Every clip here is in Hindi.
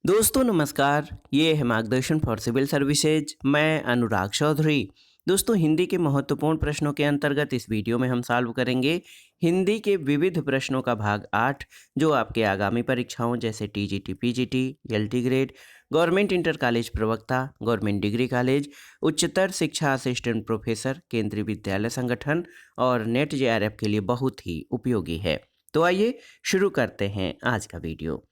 दोस्तों नमस्कार। ये है मार्गदर्शन फॉर सिविल सर्विसेज। मैं अनुराग चौधरी। दोस्तों हिंदी के महत्वपूर्ण प्रश्नों के अंतर्गत इस वीडियो में हम सॉल्व करेंगे हिंदी के विविध प्रश्नों का भाग 8 जो आपके आगामी परीक्षाओं जैसे TGT, PGT, LT grade, government inter college प्रवक्ता, गवर्नमेंट डिग्री कॉलेज, उच्चतर शिक्षा असिस्टेंट प्रोफेसर, केंद्रीय विद्यालय संगठन और नेट जेआरएफ के लिए बहुत ही उपयोगी है। तो आइए शुरू करते हैं आज का वीडियो।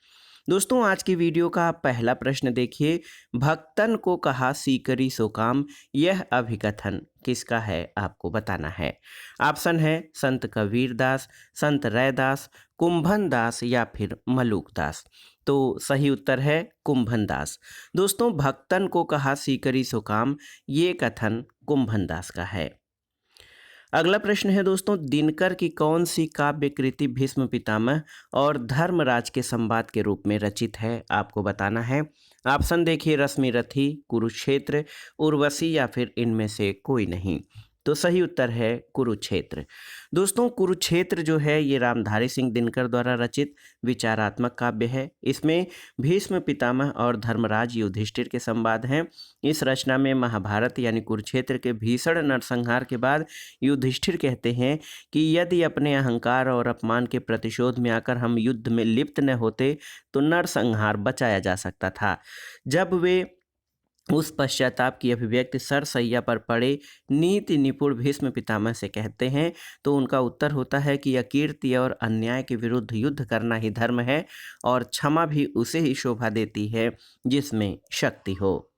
दोस्तों आज की वीडियो का पहला प्रश्न देखिए। भक्तन को कहा सीकरी सो काम, यह अभिकथन किसका है आपको बताना है। ऑप्शन है संत कबीर दास, संत रैदास, कुंभन दास या फिर मलूक दास। तो सही उत्तर है कुंभन दास। दोस्तों भक्तन को कहा सीकरी सो काम, ये कथन कुंभन दास का है। अगला प्रश्न है दोस्तों, दिनकर की कौन सी काव्य कृति भीष्म पितामह और धर्मराज के संवाद के रूप में रचित है आपको बताना है। ऑप्शन देखिए रश्मिरथी, कुरुक्षेत्र, उर्वशी या फिर इनमें से कोई नहीं। तो सही उत्तर है कुरुक्षेत्र। दोस्तों कुरुक्षेत्र जो है ये रामधारी सिंह दिनकर द्वारा रचित विचारात्मक काव्य है। इसमें भीष्म पितामह और धर्मराज युधिष्ठिर के संवाद हैं। इस रचना में महाभारत यानी कुरुक्षेत्र के भीषण नरसंहार के बाद युधिष्ठिर कहते हैं कि यदि अपने अहंकार और अपमान के प्रतिशोध में आकर हम युद्ध में लिप्त न होते तो नरसंहार बचाया जा सकता था। जब वे उस पश्चाताप की अभिव्यक्ति सरसैया पर पड़े नीति निपुण भीष्म पितामह से कहते हैं तो उनका उत्तर होता है कि अकीर्ति और अन्याय के विरुद्ध युद्ध करना ही धर्म है और क्षमा भी उसे ही शोभा देती है जिसमें शक्ति हो।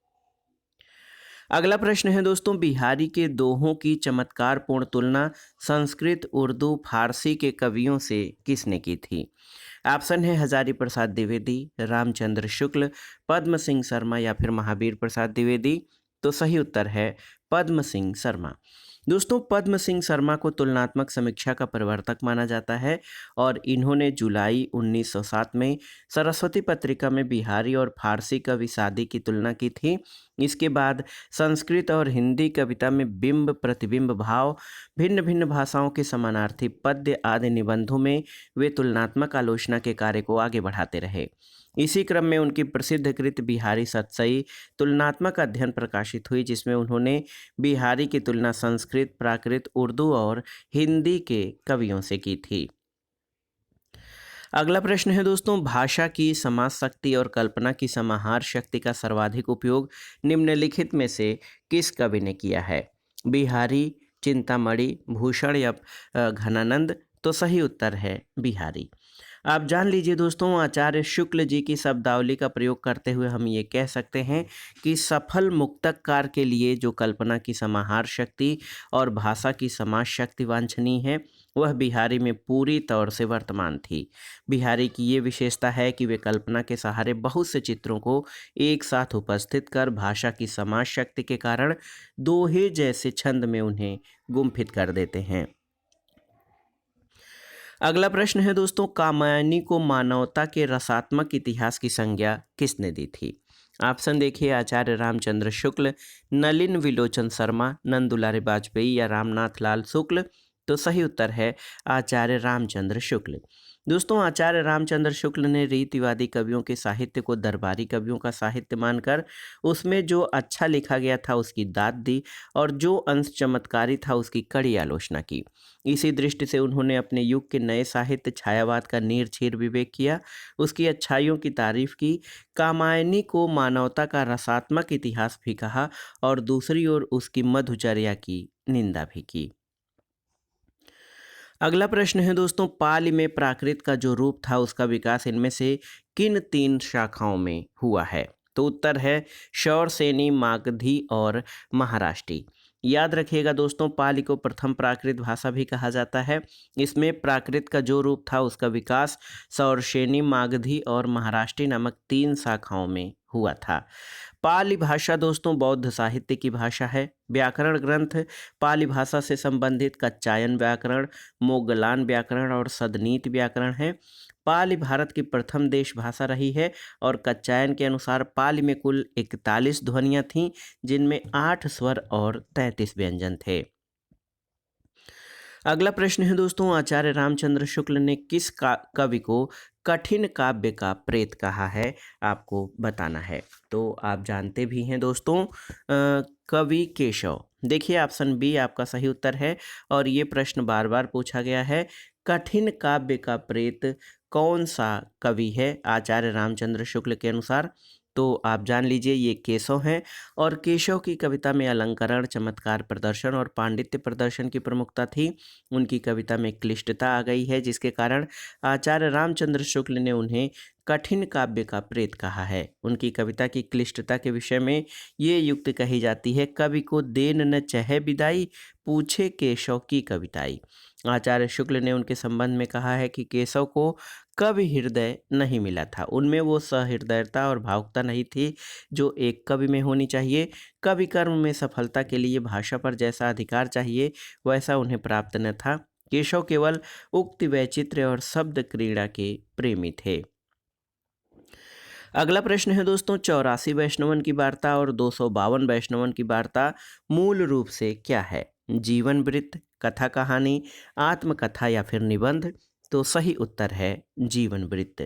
अगला प्रश्न है दोस्तों, बिहारी के दोहों की चमत्कारपूर्ण तुलना संस्कृत, उर्दू, फारसी के कवियों से किसने की थी। ऑप्शन है हजारी प्रसाद द्विवेदी, रामचंद्र शुक्ल, पद्म सिंह शर्मा या फिर महावीर प्रसाद द्विवेदी। तो सही उत्तर है पद्म सिंह शर्मा। दोस्तों पद्म सिंह शर्मा को तुलनात्मक समीक्षा का प्रवर्तक माना जाता है और इन्होंने जुलाई 1907 में सरस्वती पत्रिका में बिहारी और फारसी कवि सादी की तुलना की थी। इसके बाद संस्कृत और हिंदी कविता में बिंब, प्रतिबिंब, भाव, भिन्न भिन्न भाषाओं के समानार्थी पद्य आदि निबंधों में वे तुलनात्मक आलोचना के कार्य को आगे बढ़ाते रहे। इसी क्रम में उनकी प्रसिद्ध कृत बिहारी सतसई तुलनात्मक अध्ययन प्रकाशित हुई जिसमें उन्होंने बिहारी की तुलना संस्कृत, प्राकृत, उर्दू और हिंदी के कवियों से की थी। अगला प्रश्न है दोस्तों, भाषा की समाज शक्ति और कल्पना की समाहार शक्ति का सर्वाधिक उपयोग निम्नलिखित में से किस कवि ने किया है। बिहारी, चिंतामणि, भूषण या घनानंद। तो सही उत्तर है बिहारी। आप जान लीजिए दोस्तों, आचार्य शुक्ल जी की शब्दावली का प्रयोग करते हुए हम ये कह सकते हैं कि सफल मुक्तकार के लिए जो कल्पना की समाहार शक्ति और भाषा की समाज शक्ति वांछनीय है वह बिहारी में पूरी तौर से वर्तमान थी। बिहारी की ये विशेषता है कि वे कल्पना के सहारे बहुत से चित्रों को एक साथ उपस्थित कर भाषा की समाज शक्ति के कारण दोहे जैसे छंद में उन्हें गुम्फित कर देते हैं। अगला प्रश्न है दोस्तों, कामायनी को मानवता के रसात्मक इतिहास की संज्ञा किसने दी थी। ऑप्शन देखिए आचार्य रामचंद्र शुक्ल, नलिन विलोचन शर्मा, नंदुलारे वाजपेयी या रामनाथ लाल शुक्ल। तो सही उत्तर है आचार्य रामचंद्र शुक्ल। दोस्तों आचार्य रामचंद्र शुक्ल ने रीतिवादी कवियों के साहित्य को दरबारी कवियों का साहित्य मानकर उसमें जो अच्छा लिखा गया था उसकी दाद दी और जो अंश चमत्कारी था उसकी कड़ी आलोचना की। इसी दृष्टि से उन्होंने अपने युग के नए साहित्य छायावाद का नीर-छीर विवेक किया, उसकी अच्छाइयों की तारीफ की, कामायनी को मानवता का रसात्मक इतिहास भी कहा और दूसरी ओर उसकी मधुचर्या की निंदा भी की। अगला प्रश्न है दोस्तों, पाली में प्राकृत का जो रूप था उसका विकास इनमें से किन तीन शाखाओं में हुआ है। तो उत्तर है शौरसेनी, मागधी और महाराष्ट्री। याद रखिएगा दोस्तों, पाली को प्रथम प्राकृत भाषा भी कहा जाता है। इसमें प्राकृत का जो रूप था उसका विकास शौरसेनी, मागधी और महाराष्ट्री नामक तीन शाखाओं में हुआ था। पाली भाषा दोस्तों बौद्ध साहित्य की भाषा है। व्याकरण ग्रंथ पाली भाषा से संबंधित कच्चायन व्याकरण, मोगलान व्याकरण और सदनीत व्याकरण है। पाली भारत की प्रथम देश भाषा रही है और कच्चायन के अनुसार पाली में कुल 41 ध्वनियाँ थीं जिनमें 8 स्वर और 33 व्यंजन थे। अगला प्रश्न है दोस्तों, आचार्य रामचंद्र शुक्ल ने किस कवि को कठिन काव्य का प्रेत कहा है, आपको बताना है। तो आप जानते भी हैं दोस्तों, कवि केशव। देखिए ऑप्शन बी आपका सही उत्तर है और ये प्रश्न बार बार पूछा गया है। कठिन काव्य का प्रेत कौन सा कवि है आचार्य रामचंद्र शुक्ल के अनुसार? तो आप जान लीजिए ये केशव हैं और केशव की कविता में अलंकरण, चमत्कार प्रदर्शन और पांडित्य प्रदर्शन की प्रमुखता थी। उनकी कविता में क्लिष्टता आ गई है, जिसके कारण आचार्य रामचंद्र शुक्ल ने उन्हें कठिन काव्य का प्रेत कहा है। उनकी कविता की क्लिष्टता के विषय में ये युक्ति कही जाती है, कवि को देन न चहे विदाई, पूछे केशव की कविताई। आचार्य शुक्ल ने उनके संबंध में कहा है कि केशव को कवि हृदय नहीं मिला था, उनमें वो सहृदयता और भावुकता नहीं थी जो एक कवि में होनी चाहिए। कवि कर्म में सफलता के लिए भाषा पर जैसा अधिकार चाहिए वैसा उन्हें प्राप्त न था। केशव केवल उक्ति वैचित्र्य और शब्द क्रीड़ा के प्रेमी थे। अगला प्रश्न है दोस्तों, 84 वैष्णवन की वार्ता और 252 वैष्णवन की वार्ता मूल रूप से क्या है? जीवन वृत्त, कथा कहानी, आत्मकथा या फिर निबंध? तो सही उत्तर है जीवन वृत्त।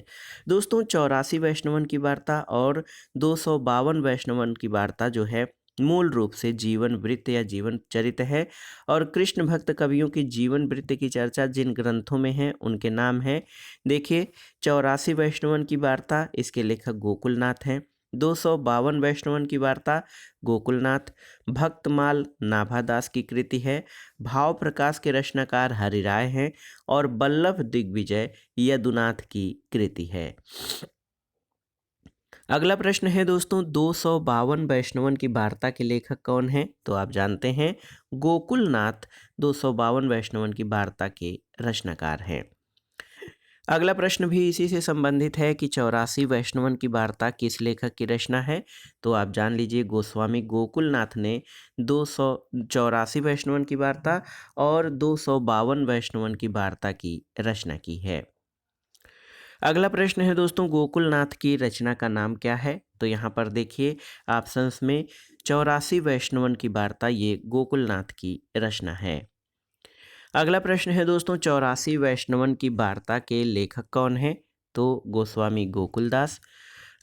दोस्तों 84 वैष्णवन की वार्ता और 252 वैष्णवन की वार्ता जो है मूल रूप से जीवन वृत्त या जीवन चरित है। और कृष्ण भक्त कवियों की जीवन वृत्त की चर्चा जिन ग्रंथों में है उनके नाम है, देखिए 84 वैष्णवन की वार्ता, इसके लेखक गोकुलनाथ हैं। 252 वैष्णवन की वार्ता गोकुलनाथ। भक्तमाल नाभादास की कृति है। भाव प्रकाश के रचनाकार हरिराय हैं और बल्लभ दिग्विजय यदुनाथ की कृति है। अगला प्रश्न है दोस्तों, 252 वैष्णवन की वार्ता के लेखक कौन हैं? तो आप जानते हैं गोकुलनाथ 252 वैष्णवन की वार्ता के रचनाकार हैं। अगला प्रश्न भी इसी से संबंधित है कि 84 वैष्णवन की वार्ता किस लेखक की रचना है? तो आप जान लीजिए गोस्वामी गोकुलनाथ ने 284 वैष्णवन की वार्ता और 252 वैष्णवन की वार्ता की रचना की है। अगला प्रश्न है दोस्तों, गोकुलनाथ की रचना का नाम क्या है? तो यहाँ पर देखिए ऑप्शंस में 84 वैष्णवन की वार्ता ये गोकुलनाथ की रचना है। अगला प्रश्न है दोस्तों, 84 वैष्णवन की वार्ता के लेखक कौन हैं? तो गोस्वामी गोकुलदास।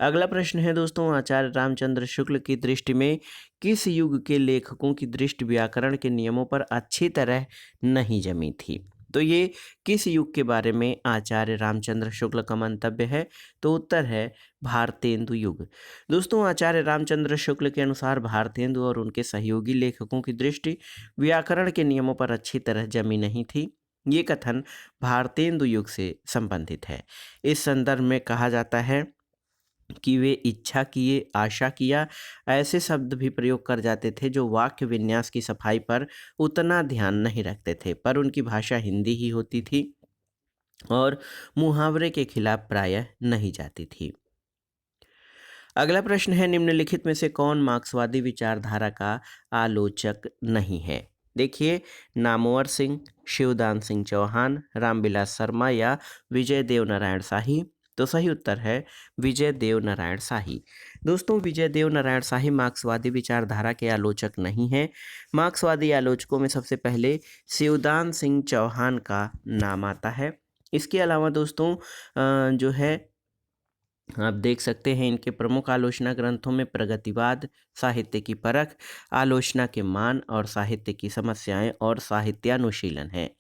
अगला प्रश्न है दोस्तों, आचार्य रामचंद्र शुक्ल की दृष्टि में किस युग के लेखकों की दृष्टि व्याकरण के नियमों पर अच्छी तरह नहीं जमी थी? तो ये किस युग के बारे में आचार्य रामचंद्र शुक्ल का मंतव्य है? तो उत्तर है भारतेंदु युग। दोस्तों आचार्य रामचंद्र शुक्ल के अनुसार भारतेंदु और उनके सहयोगी लेखकों की दृष्टि व्याकरण के नियमों पर अच्छी तरह जमी नहीं थी। ये कथन भारतेंदु युग से संबंधित है। इस संदर्भ में कहा जाता है कि वे इच्छा किए, आशा किया, ऐसे शब्द भी प्रयोग कर जाते थे जो वाक्य विन्यास की सफाई पर उतना ध्यान नहीं रखते थे, पर उनकी भाषा हिंदी ही होती थी और मुहावरे के खिलाफ प्रायः नहीं जाती थी। अगला प्रश्न है, निम्नलिखित में से कौन मार्क्सवादी विचारधारा का आलोचक नहीं है? देखिए नामवर सिंह, शिवदान सिंह चौहान, रामविलास शर्मा या विजय देव नारायण शाही? तो सही उत्तर है विजय देव नारायण शाही। दोस्तों विजय देव नारायण शाही मार्क्सवादी विचारधारा के आलोचक नहीं हैं। मार्क्सवादी आलोचकों में सबसे पहले शिवदान सिंह चौहान का नाम आता है। इसके अलावा दोस्तों जो है आप देख सकते हैं इनके प्रमुख आलोचना ग्रंथों में प्रगतिवाद, साहित्य की परख, आलोचना के मान और साहित्य की समस्याएं और साहित्यानुशीलन है।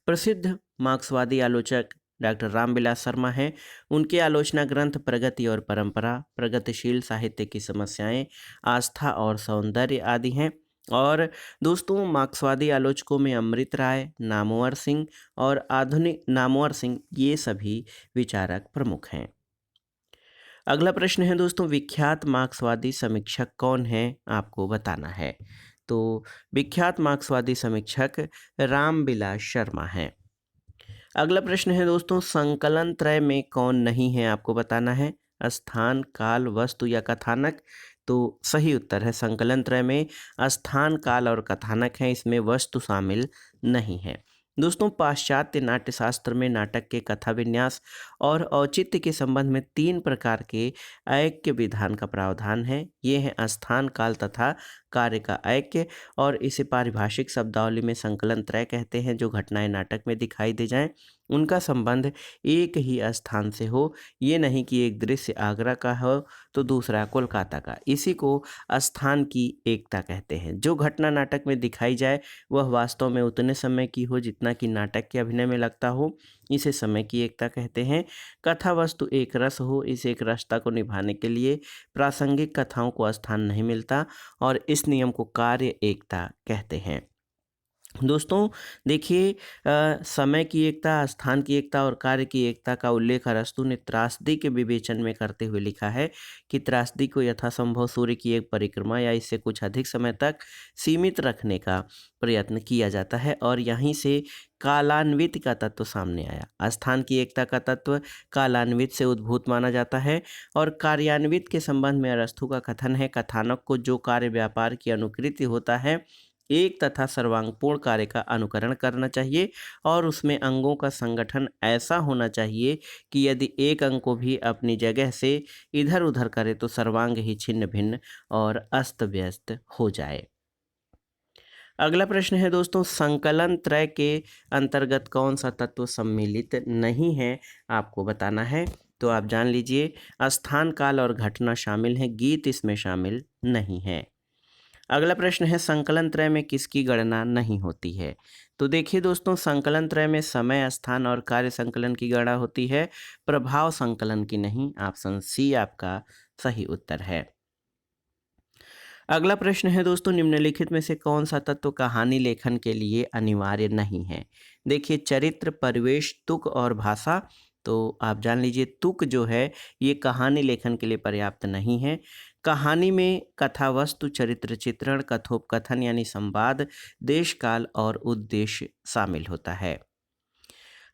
प्रसिद्ध मार्क्सवादी आलोचक डॉक्टर रामविलास शर्मा हैं। उनके आलोचना ग्रंथ प्रगति और परंपरा, प्रगतिशील साहित्य की समस्याएं, आस्था और सौंदर्य आदि हैं। और दोस्तों मार्क्सवादी आलोचकों में अमृत राय, नामवर सिंह और आधुनिक नामवर सिंह ये सभी विचारक प्रमुख हैं। अगला प्रश्न है दोस्तों, विख्यात मार्क्सवादी समीक्षक कौन है? आपको बताना है। तो विख्यात मार्क्सवादी समीक्षक रामविलास शर्मा हैं। अगला प्रश्न है दोस्तों, संकलन त्रय में कौन नहीं है? आपको बताना है। स्थान, काल, वस्तु या कथानक? तो सही उत्तर है संकलन त्रय में स्थान, काल और कथानक है, इसमें वस्तु शामिल नहीं है। दोस्तों पाश्चात्य नाट्यशास्त्र में नाटक के कथा विन्यास और औचित्य के संबंध में 3 प्रकार के ऐक्य विधान का प्रावधान है। ये हैं स्थान, काल तथा कार्य का ऐक्य, और इसे पारिभाषिक शब्दावली में संकलन त्रय कहते हैं। जो घटनाएं नाटक में दिखाई दे जाएं उनका संबंध एक ही स्थान से हो, ये नहीं कि एक दृश्य आगरा का हो तो दूसरा कोलकाता का। इसी को स्थान की एकता कहते हैं। जो घटना नाटक में दिखाई जाए वह वास्तव में उतने समय की हो जितना कि नाटक के अभिनय में लगता हो, इसे समय की एकता कहते हैं। कथा वस्तु एक रस हो, इस एक रसता को निभाने के लिए प्रासंगिक कथाओं को स्थान नहीं मिलता, और इस नियम को कार्य एकता कहते हैं। दोस्तों देखिए, समय की एकता, स्थान की एकता और कार्य की एकता का उल्लेख अरस्तु ने त्रासदी के विवेचन में करते हुए लिखा है कि त्रासदी को यथासंभव सूर्य की एक परिक्रमा या इससे कुछ अधिक समय तक सीमित रखने का प्रयत्न किया जाता है, और यहीं से कालान्वित का तत्व सामने आया। स्थान की एकता का तत्व कालान्वित से उद्भूत माना जाता है, और कार्यान्वित के संबंध में अरस्तु का कथन है, कथानक को जो कार्य व्यापार की अनुकृति होता है एक तथा सर्वांगपूर्ण कार्य का अनुकरण करना चाहिए, और उसमें अंगों का संगठन ऐसा होना चाहिए कि यदि एक अंग को भी अपनी जगह से इधर उधर करे तो सर्वांग ही छिन्न भिन्न और अस्त व्यस्त हो जाए। अगला प्रश्न है दोस्तों, संकलन त्रय के अंतर्गत कौन सा तत्व सम्मिलित नहीं है, आपको बताना है। तो आप जान लीजिए, स्थान, काल और घटना शामिल हैं, गीत इसमें शामिल नहीं है। अगला प्रश्न है, संकलन त्रय में किसकी गणना नहीं होती है। तो देखिए दोस्तों, संकलन त्रय में समय, स्थान और कार्य संकलन की गणना होती है, प्रभाव संकलन की नहीं। ऑप्शन सी आपका सही उत्तर है। अगला प्रश्न है दोस्तों, निम्नलिखित में से कौन सा तत्व कहानी लेखन के लिए अनिवार्य नहीं है। देखिए, चरित्र, परिवेश, तुक और भाषा। तो आप जान लीजिए, तुक जो है ये कहानी लेखन के लिए पर्याप्त नहीं है। कहानी में कथा वस्तु, चरित्र चित्रण, कथोपकथन यानी संवाद, देश काल और उद्देश्य शामिल होता है।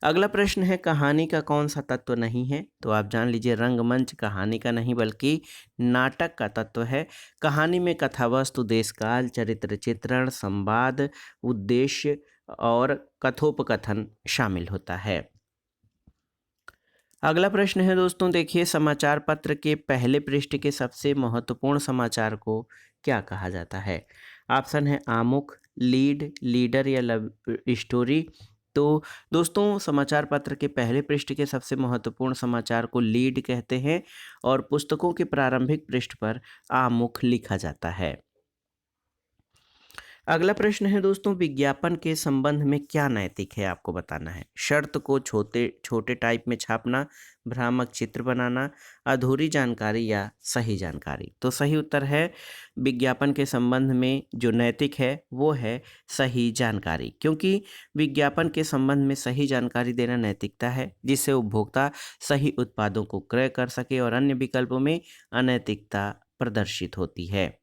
अगला प्रश्न है, कहानी का कौन सा तत्व नहीं है। तो आप जान लीजिए, रंगमंच कहानी का नहीं बल्कि नाटक का तत्व है। कहानी में कथा वस्तु, देश काल, चरित्र चित्रण, संवाद, उद्देश्य और कथोपकथन शामिल होता है। अगला प्रश्न है दोस्तों, देखिए, समाचार पत्र के पहले पृष्ठ के सबसे महत्वपूर्ण समाचार को क्या कहा जाता है। ऑप्शन है आमुख, लीड, लीडर या लव स्टोरी। तो दोस्तों, समाचार पत्र के पहले पृष्ठ के सबसे महत्वपूर्ण समाचार को लीड कहते हैं, और पुस्तकों के प्रारंभिक पृष्ठ पर आमुख लिखा जाता है। अगला प्रश्न है दोस्तों, विज्ञापन के संबंध में क्या नैतिक है, आपको बताना है। शर्त को छोटे छोटे टाइप में छापना, भ्रामक चित्र बनाना, अधूरी जानकारी या सही जानकारी। तो सही उत्तर है, विज्ञापन के संबंध में जो नैतिक है वो है सही जानकारी, क्योंकि विज्ञापन के संबंध में सही जानकारी देना नैतिकता है, जिससे उपभोक्ता सही उत्पादों को क्रय कर सके, और अन्य विकल्पों में अनैतिकता प्रदर्शित होती है।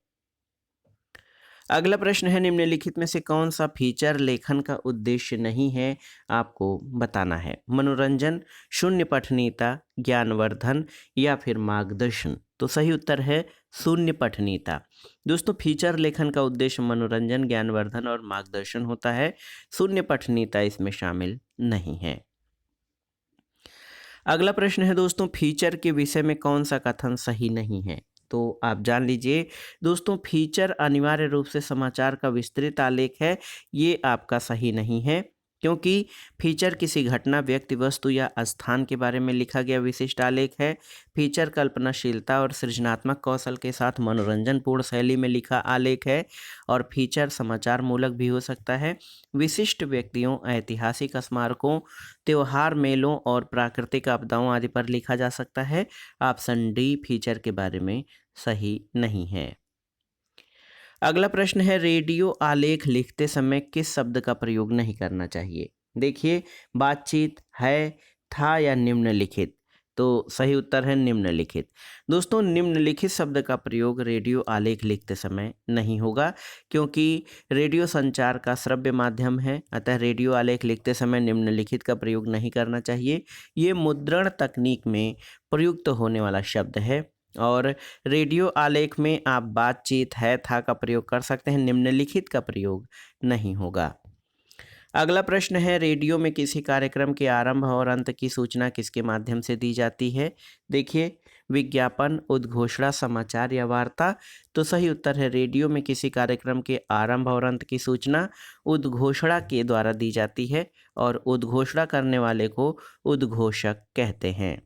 अगला प्रश्न है, निम्नलिखित में से कौन सा फीचर लेखन का उद्देश्य नहीं है, आपको बताना है। मनोरंजन, शून्य पठनीयता, ज्ञानवर्धन या फिर मार्गदर्शन। तो सही उत्तर है शून्य पठनीयता। दोस्तों, फीचर लेखन का उद्देश्य मनोरंजन, ज्ञानवर्धन और मार्गदर्शन होता है, शून्य पठनीयता इसमें शामिल नहीं है। अगला प्रश्न है दोस्तों, फीचर के विषय में कौन सा कथन सही नहीं है। तो आप जान लीजिए दोस्तों, फीचर अनिवार्य रूप से समाचार का विस्तृत आलेख है, ये आपका सही नहीं है, क्योंकि फीचर किसी घटना, व्यक्ति, वस्तु या स्थान के बारे में लिखा गया विशिष्ट आलेख है। फीचर कल्पनाशीलता और सृजनात्मक कौशल के साथ मनोरंजनपूर्ण शैली में लिखा आलेख है, और फीचर समाचार मूलक भी हो सकता है। विशिष्ट व्यक्तियों, ऐतिहासिक स्मारकों, त्योहार, मेलों और प्राकृतिक आपदाओं आदि पर लिखा जा सकता है। ऑप्शन डी फीचर के बारे में सही नहीं है। अगला प्रश्न है, रेडियो आलेख लिखते समय किस शब्द का प्रयोग नहीं करना चाहिए। देखिए, बातचीत, है, था या निम्नलिखित। तो सही उत्तर है निम्नलिखित। दोस्तों, निम्नलिखित शब्द का प्रयोग रेडियो आलेख लिखते समय नहीं होगा, क्योंकि रेडियो संचार का श्रव्य माध्यम है, अतः रेडियो आलेख लिखते समय निम्नलिखित का प्रयोग नहीं करना चाहिए। ये मुद्रण तकनीक में प्रयुक्त होने वाला शब्द है, और रेडियो आलेख में आप बातचीत, है, था का प्रयोग कर सकते हैं, निम्नलिखित का प्रयोग नहीं होगा। अगला प्रश्न है, रेडियो में किसी कार्यक्रम के आरंभ और अंत की सूचना किसके माध्यम से दी जाती है? देखिए, विज्ञापन, उद्घोषणा, समाचार या वार्ता। तो सही उत्तर है, रेडियो में किसी कार्यक्रम के आरंभ और अंत की सूचना उद्घोषणा के द्वारा दी जाती है और उद्घोषणा करने वाले को उद्घोषक कहते हैं।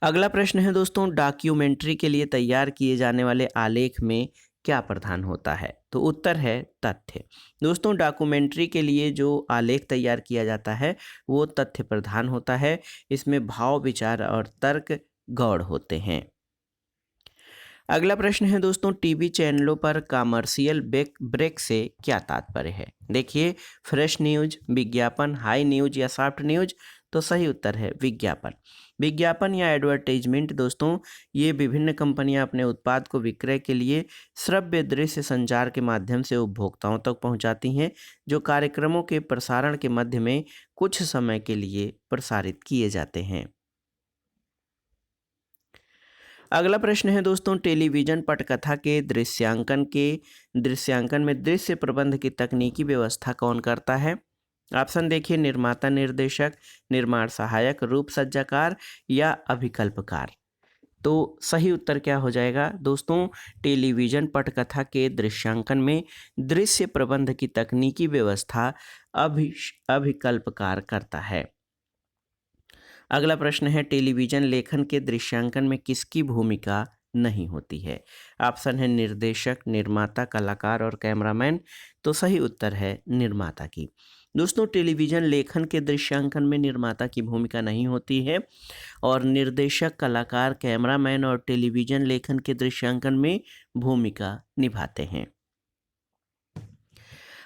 अगला प्रश्न है दोस्तों, डॉक्यूमेंट्री के लिए तैयार किए जाने वाले आलेख में क्या प्रधान होता है? तो उत्तर है तथ्य। दोस्तों, डॉक्यूमेंट्री के लिए जो आलेख तैयार किया जाता है वो तथ्य प्रधान होता है। इसमें भाव, विचार और तर्क गौड़ होते हैं। अगला प्रश्न है दोस्तों, टीवी चैनलों पर कमर्शियल ब्रेक से क्या तात्पर्य है? देखिए, फ्रेश न्यूज, विज्ञापन, हाई न्यूज या सॉफ्ट न्यूज। तो सही उत्तर है विज्ञापन। विज्ञापन या एडवर्टाइजमेंट दोस्तों, ये विभिन्न कंपनियां अपने उत्पाद को विक्रय के लिए श्रव्य दृश्य संचार के माध्यम से उपभोक्ताओं तक पहुंचाती हैं, जो कार्यक्रमों के प्रसारण के मध्य में कुछ समय के लिए प्रसारित किए जाते हैं। अगला प्रश्न है दोस्तों, टेलीविजन पटकथा के दृश्यांकन में दृश्य प्रबंध की तकनीकी व्यवस्था कौन करता है? ऑप्शन देखिए, निर्माता, निर्देशक, निर्माण सहायक, रूप सज्जाकार या अभिकल्पकार। तो सही उत्तर क्या हो जाएगा दोस्तों? टेलीविजन पटकथा के दृश्यांकन में दृश्य प्रबंध की तकनीकी व्यवस्था अभिकल्पकार करता है। अगला प्रश्न है, टेलीविजन लेखन के दृश्यांकन में किसकी भूमिका नहीं होती है? ऑप्शन है निर्देशक, निर्माता, कलाकार और कैमरामैन। तो सही उत्तर है निर्माता की। दोस्तों, टेलीविजन लेखन के दृश्यांकन में निर्माता की भूमिका नहीं होती है और निर्देशक, कलाकार, कैमरामैन और टेलीविजन लेखन के दृश्यांकन में भूमिका निभाते हैं।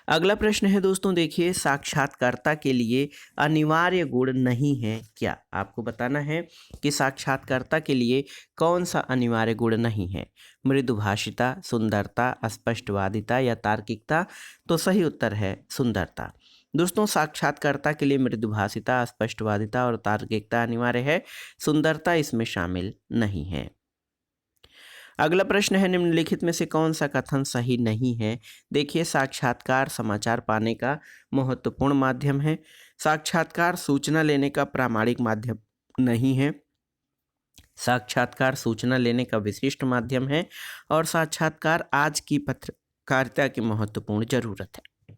अगला प्रश्न है दोस्तों, देखिए, साक्षात्कारता के लिए अनिवार्य गुण नहीं है क्या? आपको बताना है कि साक्षात्कारता के लिए कौन सा अनिवार्य गुण नहीं है। मृदुभाषिता, सुंदरता, स्पष्टवादिता या तार्किकता। तो सही उत्तर है सुंदरता। दोस्तों, साक्षात्कारता के लिए मृदुभाषिता, स्पष्टवादिता और तार्किकता अनिवार्य है, सुंदरता इसमें शामिल नहीं है। अगला प्रश्न है, निम्नलिखित में से कौन सा कथन सही नहीं है? देखिए, साक्षात्कार समाचार पाने का महत्वपूर्ण माध्यम है, साक्षात्कार सूचना लेने का प्रामाणिक माध्यम नहीं है, साक्षात्कार सूचना लेने का विशिष्ट माध्यम है और साक्षात्कार आज की पत्रकारिता की महत्वपूर्ण जरूरत है।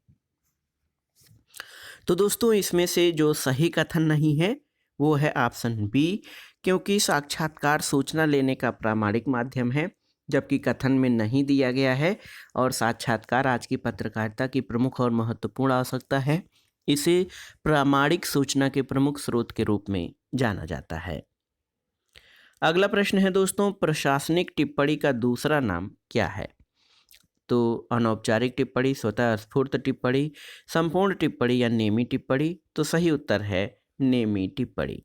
तो दोस्तों, इसमें से जो सही कथन नहीं है वो है ऑप्शन बी, क्योंकि साक्षात्कार सूचना लेने का प्रामाणिक माध्यम है, जबकि कथन में नहीं दिया गया है और साक्षात्कार आज की पत्रकारिता की प्रमुख और महत्वपूर्ण आवश्यकता है। इसे प्रामाणिक सूचना के प्रमुख स्रोत के रूप में जाना जाता है। अगला प्रश्न है दोस्तों, प्रशासनिक टिप्पणी का दूसरा नाम क्या है? तो अनौपचारिक टिप्पणी, स्वतः स्फूर्त टिप्पणी, संपूर्ण टिप्पणी या नेमी टिप्पणी। तो सही उत्तर है नेमी टिप्पणी।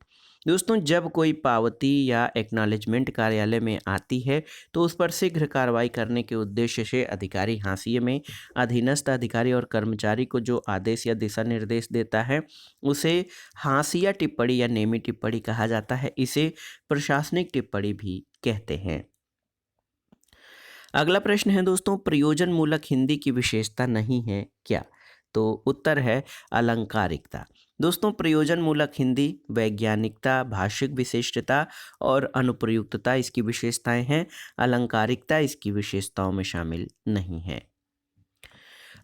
दोस्तों, जब कोई पावती या एक्नॉलेजमेंट कार्यालय में आती है तो उस पर शीघ्र कार्रवाई करने के उद्देश्य से अधिकारी हाशिए में अधीनस्थ अधिकारी और कर्मचारी को जो आदेश या दिशा निर्देश देता है उसे हाशिया टिप्पणी या नेमी टिप्पणी कहा जाता है। इसे प्रशासनिक टिप्पणी भी कहते हैं। अगला प्रश्न है दोस्तों, प्रयोजन मूलक हिंदी की विशेषता नहीं है क्या? तो उत्तर है अलंकारिकता। दोस्तों, प्रयोजन मूलक हिंदी वैज्ञानिकता, भाषिक विशिष्टता और अनुप्रयुक्तता इसकी विशेषताएं हैं, अलंकारिकता इसकी विशेषताओं में शामिल नहीं है।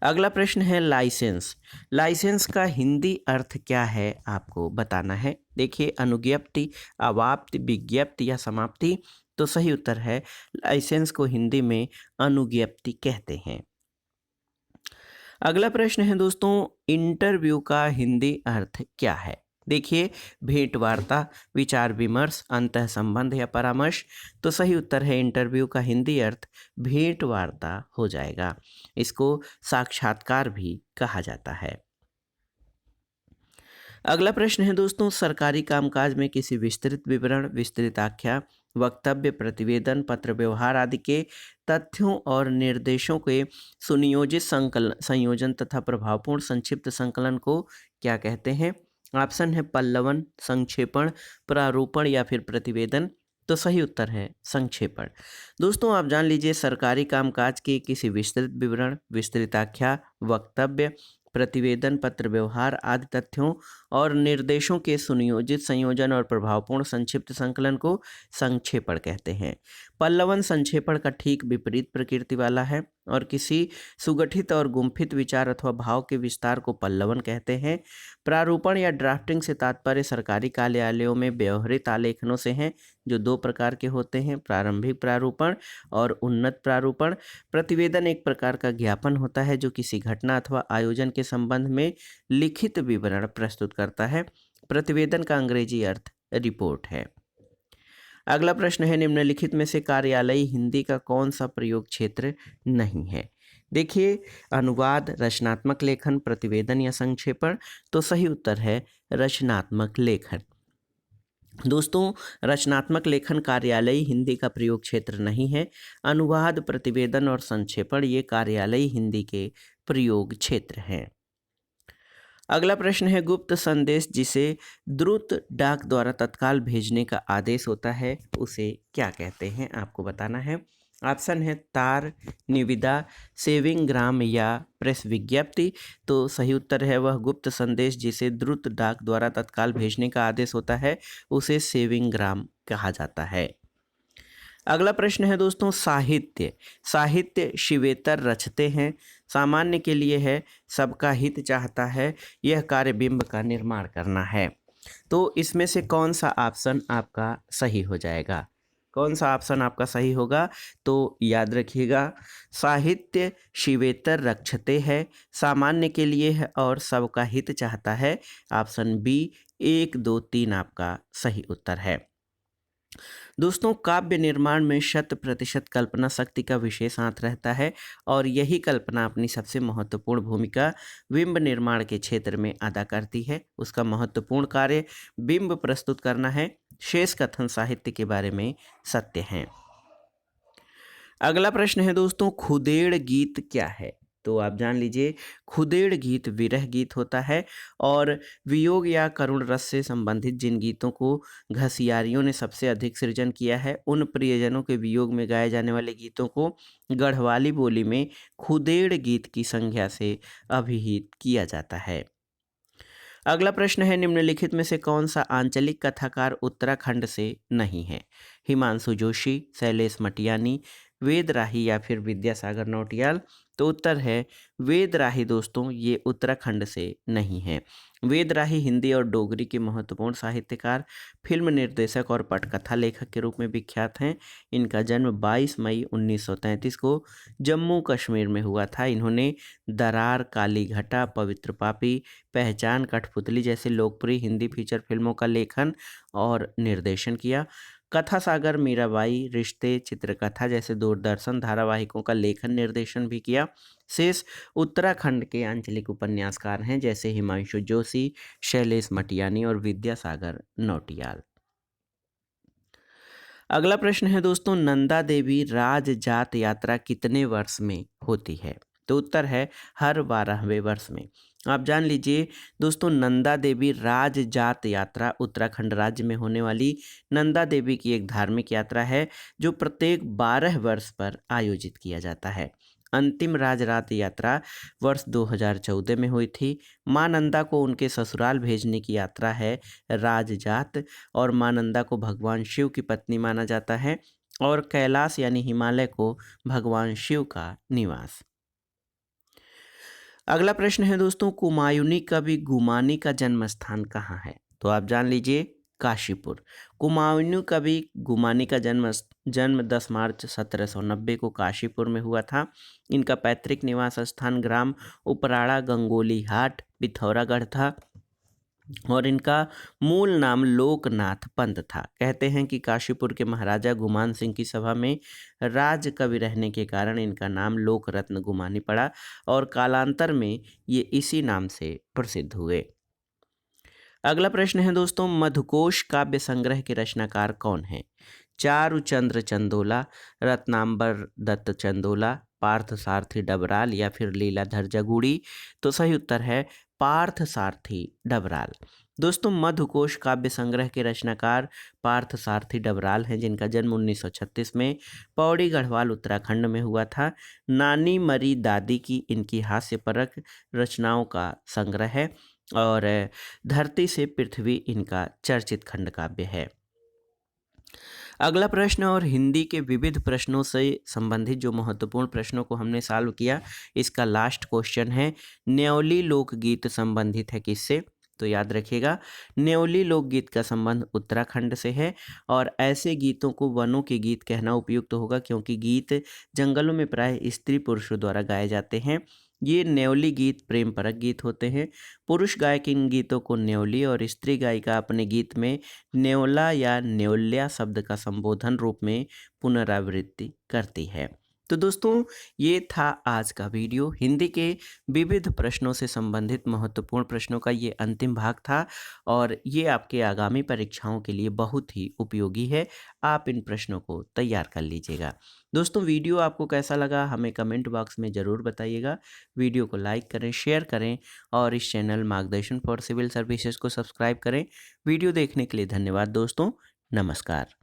अगला प्रश्न है लाइसेंस। लाइसेंस का हिंदी अर्थ क्या है आपको बताना है। देखिए, अनुज्ञप्ति, अवाप्ति, विज्ञप्ति या समाप्ति। तो सही उत्तर है लाइसेंस को हिंदी में अनुज्ञप्ति कहते हैं। अगला प्रश्न है दोस्तों, इंटरव्यू का हिंदी अर्थ क्या है? देखिए, भेंट वार्ता, विचार विमर्श, अंतः संबंध या परामर्श। तो सही उत्तर है इंटरव्यू का हिंदी अर्थ भेंट वार्ता हो जाएगा। इसको साक्षात्कार भी कहा जाता है। अगला प्रश्न है दोस्तों, सरकारी कामकाज में किसी विस्तृत विवरण, विस्तृत आख्या, वक्तव्य, प्रतिवेदन, पत्र व्यवहार आदि के तथ्यों और निर्देशों के सुनियोजित संयोजन तथा प्रभावपूर्ण संक्षिप्त संकलन को क्या कहते हैं? ऑप्शन है पल्लवन, संक्षेपण, प्रारूपण या फिर प्रतिवेदन। तो सही उत्तर है संक्षेपण। दोस्तों, आप जान लीजिए, सरकारी कामकाज के किसी विस्तृत विवरण, विस्तृत आख्या, वक्तव्य, प्रतिवेदन, पत्र व्यवहार आदि तथ्यों और निर्देशों के सुनियोजित संयोजन और प्रभावपूर्ण संक्षिप्त संकलन को संक्षेपण कहते हैं। पल्लवन संक्षेपण का ठीक विपरीत प्रकृति वाला है और किसी सुगठित और गुम्फित विचार अथवा भाव के विस्तार को पल्लवन कहते हैं। प्रारूपण या ड्राफ्टिंग से तात्पर्य सरकारी कार्यालयों में व्यवहृत आलेखनों से हैं, जो दो प्रकार के होते हैं, प्रारंभिक प्रारूपण और उन्नत प्रारूपण। प्रतिवेदन एक प्रकार का ज्ञापन होता है जो किसी घटना अथवा आयोजन के संबंध में लिखित विवरण प्रस्तुत करता है। प्रतिवेदन का अंग्रेजी अर्थ रिपोर्ट है। अगला प्रश्न है, निम्नलिखित में से कार्यालयी हिंदी का कौन सा प्रयोग क्षेत्र नहीं है? देखिए, अनुवाद, रचनात्मक लेखन, प्रतिवेदन या संक्षेपण। तो सही उत्तर है रचनात्मक लेखन। दोस्तों, रचनात्मक लेखन कार्यालयी हिंदी का प्रयोग क्षेत्र नहीं है। अनुवाद, प्रतिवेदन और संक्षेपण ये कार्यालयी हिंदी के प्रयोग क्षेत्र हैं। अगला प्रश्न है, गुप्त संदेश जिसे द्रुत डाक द्वारा तत्काल भेजने का आदेश होता है उसे क्या कहते हैं? आपको बताना है। ऑप्शन है तार, निविदा, सेविंग ग्राम या प्रेस विज्ञप्ति। तो सही उत्तर है वह गुप्त संदेश जिसे द्रुत डाक द्वारा तत्काल भेजने का आदेश होता है उसे सेविंग ग्राम कहा जाता है। अगला प्रश्न है दोस्तों, साहित्य। साहित्य शिवेतर रचते हैं, सामान्य के लिए है, सबका हित चाहता है, यह कार्य बिंब का निर्माण करना है। तो इसमें से कौन सा ऑप्शन आपका सही हो जाएगा? कौन सा ऑप्शन आपका सही होगा? तो याद रखिएगा, साहित्य शिवेतर रक्षते है, सामान्य के लिए है और सबका हित चाहता है। ऑप्शन बी 1, 2, 3 आपका सही उत्तर है। दोस्तों, काव्य निर्माण में 100% कल्पना शक्ति का विशेष हाथ रहता है और यही कल्पना अपनी सबसे महत्वपूर्ण भूमिका बिंब निर्माण के क्षेत्र में अदा करती है। उसका महत्वपूर्ण कार्य बिंब प्रस्तुत करना है। शेष कथन साहित्य के बारे में सत्य हैं। अगला प्रश्न है दोस्तों, खुदेड़ गीत क्या है? तो आप जान लीजिए, खुदेड़ गीत विरह गीत होता है और वियोग या करुण रस से संबंधित जिन गीतों को घसियारियों ने सबसे अधिक सृजन किया है उन प्रियजनों के वियोग में गाए जाने वाले गीतों को गढ़वाली बोली में खुदेड़ गीत की संज्ञा से अभिहित किया जाता है। अगला प्रश्न है, निम्नलिखित में से कौन सा आंचलिक कथाकार उत्तराखंड से नहीं है? हिमांशु जोशी, शैलेश मटियानी, वेद राही या फिर विद्यासागर नौटियाल। तो उत्तर है वेद राही। दोस्तों, ये उत्तराखंड से नहीं है। वेद राही हिंदी और डोगरी के महत्वपूर्ण साहित्यकार, फिल्म निर्देशक और पटकथा लेखक के रूप में विख्यात हैं। इनका जन्म 22 मई 1933 को जम्मू कश्मीर में हुआ था। इन्होंने दरार, काली घटा, पवित्र पापी, पहचान, कठपुतली जैसे लोकप्रिय हिंदी फीचर फिल्मों का लेखन और निर्देशन किया। कथा सागर, मीराबाई, रिश्ते, चित्रकथा जैसे दूरदर्शन धारावाहिकों का लेखन निर्देशन भी किया। शेष उत्तराखंड के आंचलिक उपन्यासकार हैं जैसे हिमांशु जोशी, शैलेश मटियानी और विद्यासागर नौटियाल। अगला प्रश्न है दोस्तों, नंदा देवी राज जात यात्रा कितने वर्ष में होती है? तो उत्तर है हर 12वें वर्ष में। आप जान लीजिए दोस्तों, नंदा देवी राज जात यात्रा उत्तराखंड राज्य में होने वाली नंदा देवी की एक धार्मिक यात्रा है जो प्रत्येक 12 वर्ष पर आयोजित किया जाता है। अंतिम राजरात यात्रा वर्ष 2014 में हुई थी। मां नंदा को उनके ससुराल भेजने की यात्रा है राजजात और मां नंदा को भगवान शिव की पत्नी माना जाता है और कैलाश यानी हिमालय को भगवान शिव का निवास। अगला प्रश्न है दोस्तों, कुमायूनी कवि गुमानी का जन्म स्थान कहाँ है? तो आप जान लीजिए काशीपुर। कुमायूनी कवि गुमानी का जन्म 10 मार्च 1790 को काशीपुर में हुआ था। इनका पैतृक निवास स्थान ग्राम उपराड़ा गंगोली हाट पिथौरागढ़ था और इनका मूल नाम लोकनाथ पंत था। कहते हैं कि काशीपुर के महाराजा गुमान सिंह की सभा में राज कवि रहने के कारण इनका नाम लोकरत्न गुमानी पड़ा और कालांतर में ये इसी नाम से प्रसिद्ध हुए। अगला प्रश्न है दोस्तों, मधुकोश काव्य संग्रह के रचनाकार कौन हैं? चारुचंद्र चंदोला, रत्नांबर दत्त चंदोला, पार्थ सारथी डबराल या फिर लीलाधर जगूड़ी। तो सही उत्तर है पार्थ सारथी डबराल। दोस्तों मधुकोश काव्य संग्रह के रचनाकार पार्थ सारथी डबराल हैं, जिनका जन्म 1936 में पौड़ी गढ़वाल उत्तराखंड में हुआ था। नानी मरी दादी की इनकी हास्यपरक रचनाओं का संग्रह है और धरती से पृथ्वी इनका चर्चित खंड काव्य है। अगला प्रश्न और हिंदी के विविध प्रश्नों से संबंधित जो महत्वपूर्ण प्रश्नों को हमने सॉल्व किया, इसका लास्ट क्वेश्चन है न्योली लोकगीत संबंधित है किससे? तो याद रखिएगा, न्योली लोकगीत का संबंध उत्तराखंड से है और ऐसे गीतों को वनों के गीत कहना उपयुक्त होगा क्योंकि गीत जंगलों में प्राय स्त्री पुरुषों द्वारा गाए जाते हैं। ये न्योली गीत प्रेम परक गीत होते हैं। पुरुष गायक इन गीतों को न्योली और स्त्री गायिका अपने गीत में न्योला या न्योल्या शब्द का संबोधन रूप में पुनरावृत्ति करती है। तो दोस्तों ये था आज का वीडियो। हिंदी के विविध प्रश्नों से संबंधित महत्वपूर्ण प्रश्नों का ये अंतिम भाग था और ये आपके आगामी परीक्षाओं के लिए बहुत ही उपयोगी है। आप इन प्रश्नों को तैयार कर लीजिएगा। दोस्तों वीडियो आपको कैसा लगा हमें कमेंट बॉक्स में ज़रूर बताइएगा। वीडियो को लाइक करें, शेयर करें और इस चैनल मार्गदर्शन फॉर सिविल सर्विसेज को सब्सक्राइब करें। वीडियो देखने के लिए धन्यवाद दोस्तों। नमस्कार।